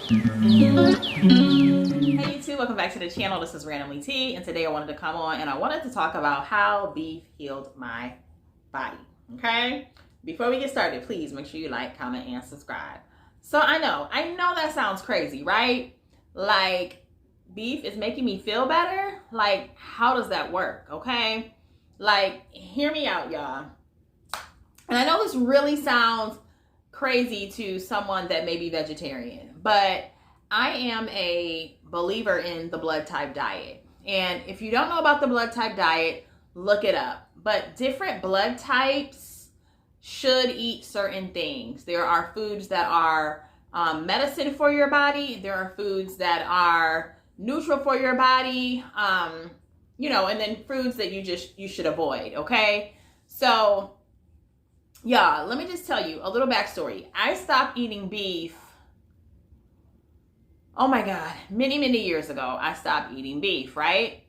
Hey YouTube, welcome back to the channel. This is Randomly T, and today I wanted to come on and I wanted to talk about how beef healed my body. Okay? Before we get started, please make sure you like, comment, and subscribe. So I know that sounds crazy, right? Like, beef is making me feel better? Like, how does that work? Okay? Like, hear me out, y'all. And I know this really sounds crazy to someone that may be vegetarian, but I am a believer in the blood type diet. And if you don't know about the blood type diet, look it up. But different blood types should eat certain things. There are foods that are medicine for your body. There are foods that are neutral for your body. And then foods that you should avoid, okay? So, yeah, let me just tell you a little backstory. I stopped eating beef. Oh my God, many years ago, I stopped eating beef, right?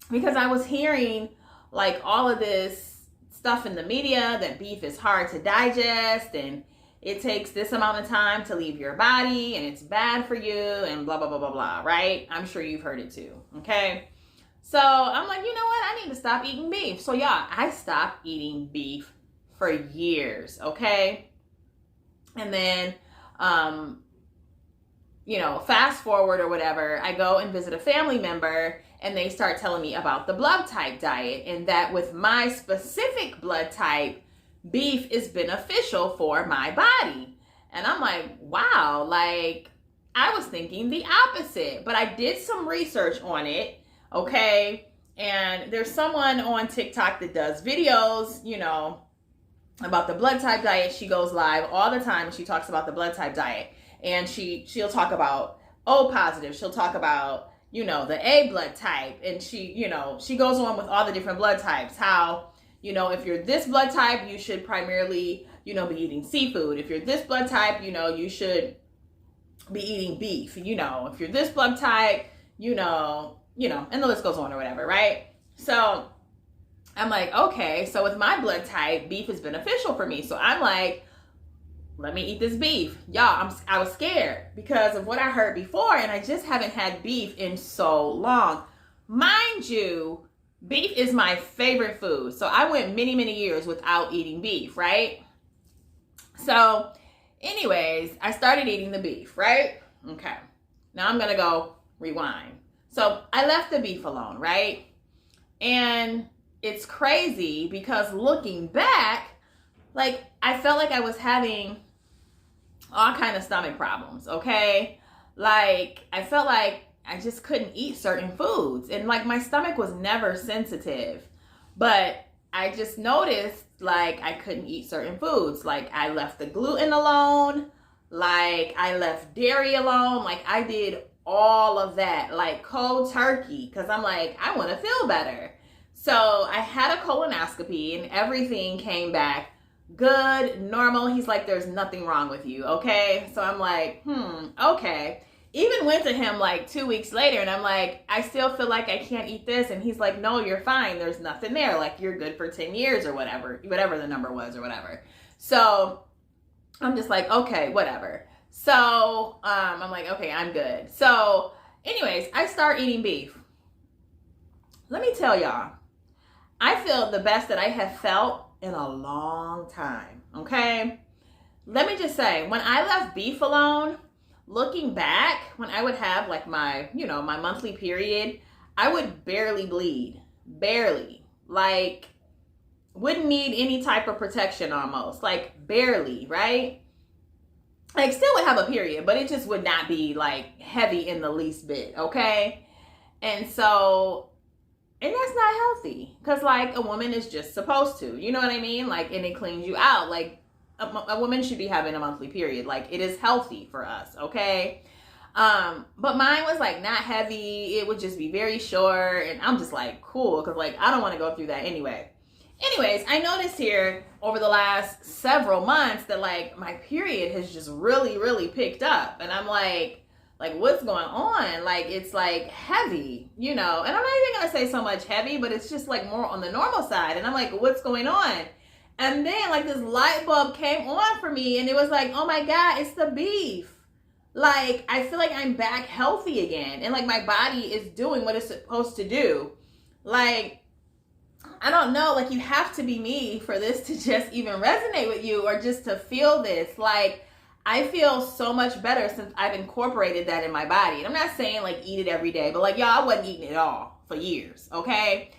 Because I was hearing like all of this stuff in the media that beef is hard to digest and it takes this amount of time to leave your body and it's bad for you and blah, blah, blah, blah, blah, right? I'm sure you've heard it too, okay? So I'm like, you know what? I need to stop eating beef. So yeah, I stopped eating beef for years, okay? And then, fast forward or whatever, I go and visit a family member and they start telling me about the blood type diet and that with my specific blood type, beef is beneficial for my body. And I'm like, wow, like I was thinking the opposite, but I did some research on it, okay? And there's someone on TikTok that does videos, about the blood type diet. She goes live all the time and she talks about the blood type diet. And she'll talk about O positive. She'll talk about, the A blood type. And she goes on with all the different blood types. How, if you're this blood type, you should primarily, be eating seafood. If you're this blood type, you should be eating beef. If you're this blood type, and the list goes on or whatever, right? So I'm like, okay, so with my blood type, beef is beneficial for me. So I'm like, let me eat this beef. Y'all, I was scared because of what I heard before, and I just haven't had beef in so long. Mind you, beef is my favorite food. So I went many years without eating beef, right? So anyways, I started eating the beef, right? Okay. Now I'm going to go rewind. So I left the beef alone, right? And it's crazy because looking back, like I felt like I was having all kind of stomach problems, okay? Like I felt like I just couldn't eat certain foods and like my stomach was never sensitive, but I just noticed like I couldn't eat certain foods. Like I left the gluten alone, like I left dairy alone, like I did all of that, like cold turkey, because I'm like, I want to feel better. So I had a colonoscopy and everything came back good, normal. He's like, there's nothing wrong with you, okay? So I'm like, okay. Even went to him like 2 weeks later and I'm like, I still feel like I can't eat this. And he's like, no, you're fine. There's nothing there. Like you're good for 10 years or whatever the number was or whatever. So I'm just like, okay, whatever. So I'm like, okay, I'm good. So anyways, I start eating beef. Let me tell y'all, I feel the best that I have felt in a long time, okay? Let me just say, when I left beef alone, looking back, when I would have like my, my monthly period, I would barely bleed, barely, like wouldn't need any type of protection almost, like barely, right? Like still would have a period, but it just would not be like heavy in the least bit, okay? And so, and that's not healthy because like a woman is just supposed to, you know what I mean? Like, and it cleans you out. Like a woman should be having a monthly period. Like it is healthy for us. Okay. But mine was like not heavy. It would just be very short. And I'm just like, cool. Cause like, I don't want to go through that anyway. Anyways, I noticed here over the last several months that like my period has just really picked up. And I'm like, what's going on? Like, it's like heavy, and I'm not even going to say so much heavy, but it's just like more on the normal side. And I'm like, what's going on? And then like this light bulb came on for me and it was like, oh my God, it's the beef. like I feel like I'm back healthy again, and like my body is doing what it's supposed to do. Like, I don't know, like you have to be me for this to just even resonate with you, or just to feel this. Like, I feel so much better since I've incorporated that in my body. And I'm not saying like eat it every day, but like, y'all, I wasn't eating it all for years, okay?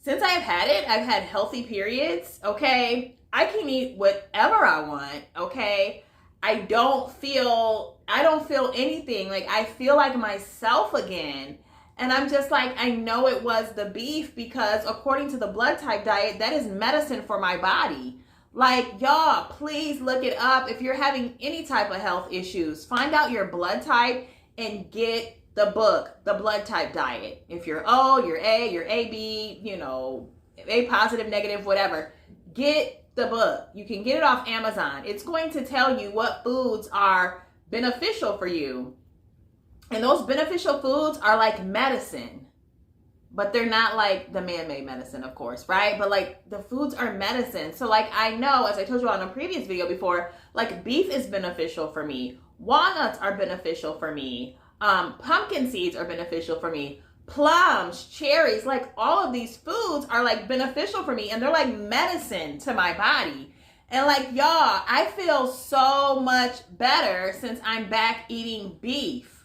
Since I've had it, I've had healthy periods, okay? I can eat whatever I want, okay? I don't feel anything. Like, I feel like myself again. And I'm just like, I know it was the beef, because according to the blood type diet, that is medicine for my body. Like, y'all, please look it up. If you're having any type of health issues, find out your blood type and get the book, The Blood Type Diet. If you're O, you're A, you're AB, you know, A positive, negative, whatever, get the book. You can get it off Amazon. It's going to tell you what foods are beneficial for you. And those beneficial foods are like medicine, but they're not like the man-made medicine, of course, right? But like the foods are medicine. So like, I know, as I told you on a previous video before, like beef is beneficial for me. Walnuts are beneficial for me. Pumpkin seeds are beneficial for me. Plums, cherries, like all of these foods are like beneficial for me, and they're like medicine to my body. And like, y'all, I feel so much better since I'm back eating beef.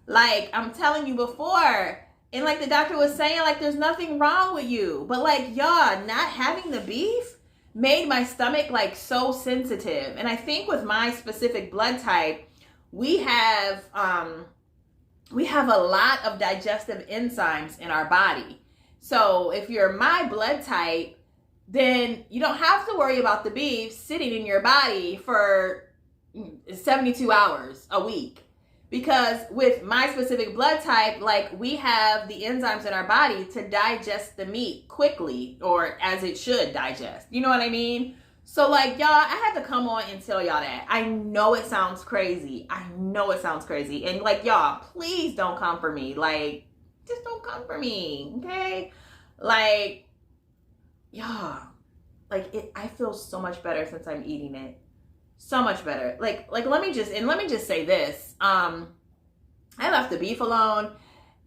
Like, I'm telling you before, and like the doctor was saying, like, there's nothing wrong with you. But like, y'all, not having the beef made my stomach like so sensitive. And I think with my specific blood type, we have a lot of digestive enzymes in our body. So if you're my blood type, then you don't have to worry about the beef sitting in your body for 72 hours a week. Because with my specific blood type, like we have the enzymes in our body to digest the meat quickly, or as it should digest. You know what I mean? So like, y'all, I had to come on and tell y'all that. I know it sounds crazy. And like, y'all, please don't come for me. Like, just don't come for me, okay? Like, y'all, like I feel so much better since I'm eating it. So much better. Like let me just say this. I left the beef alone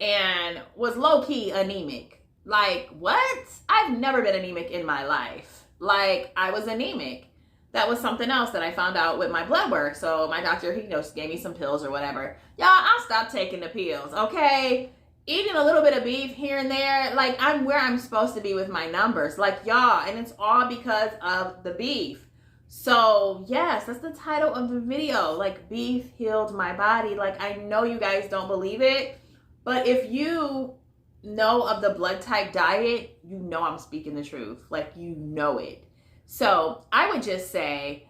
and was low-key anemic. Like, what? I've never been anemic in my life. Like, I was anemic. That was something else that I found out with my blood work. So my doctor, he just gave me some pills or whatever. Y'all, I'll stop taking the pills, okay? Eating a little bit of beef here and there, like I'm where I'm supposed to be with my numbers. Like, y'all, and it's all because of the beef. So yes, that's the title of the video. Like, beef healed my body. Like, I know you guys don't believe it, but if you know of the blood type diet, you know I'm speaking the truth. Like, you know it. So I would just say,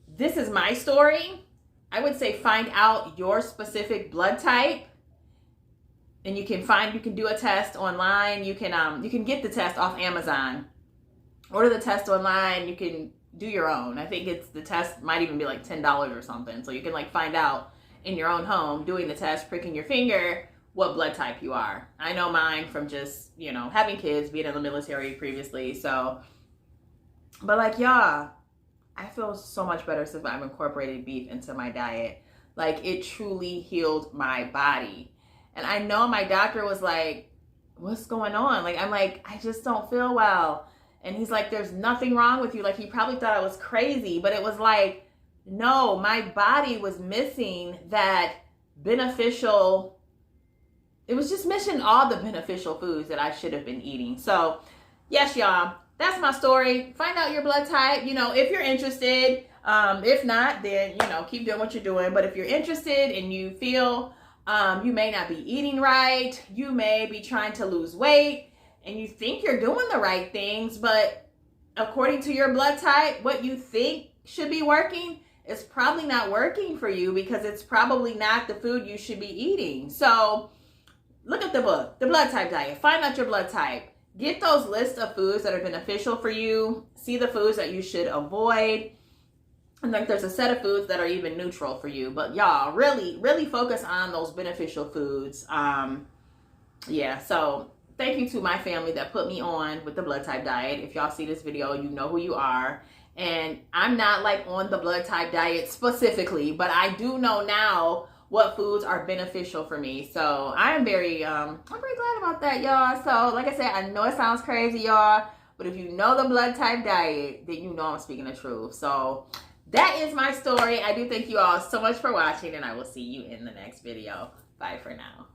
this is my story. I would say find out your specific blood type, and you can do a test online. You can get the test off Amazon. Order the test online. You can do your own. I think the test might even be like $10 or something. So you can like find out in your own home, doing the test, pricking your finger, what blood type you are. I know mine from just, having kids, being in the military previously. So, but like, y'all, I feel so much better since I've incorporated beef into my diet. Like, it truly healed my body. And I know my doctor was like, what's going on? Like, I'm like, I just don't feel well. And he's like, there's nothing wrong with you. Like, he probably thought I was crazy, but it was like, no, my body was missing that beneficial. It was just missing all the beneficial foods that I should have been eating. So yes, y'all, that's my story. Find out your blood type, if you're interested. If not, then, keep doing what you're doing. But if you're interested and you feel you may not be eating right, you may be trying to lose weight, and you think you're doing the right things, but according to your blood type, what you think should be working is probably not working for you, because it's probably not the food you should be eating. So look at the book, The Blood Type Diet. Find out your blood type. Get those lists of foods that are beneficial for you. See the foods that you should avoid. And like, there's a set of foods that are even neutral for you. But y'all, really, really focus on those beneficial foods. Yeah, so thank you to my family that put me on with the blood type diet. If y'all see this video, you know who you are. And I'm not like on the blood type diet specifically, but I do know now what foods are beneficial for me. So I'm very glad about that, y'all. So like I said, I know it sounds crazy, y'all, but if you know the blood type diet, then you know I'm speaking the truth. So that is my story. I do thank you all so much for watching, and I will see you in the next video. Bye for now.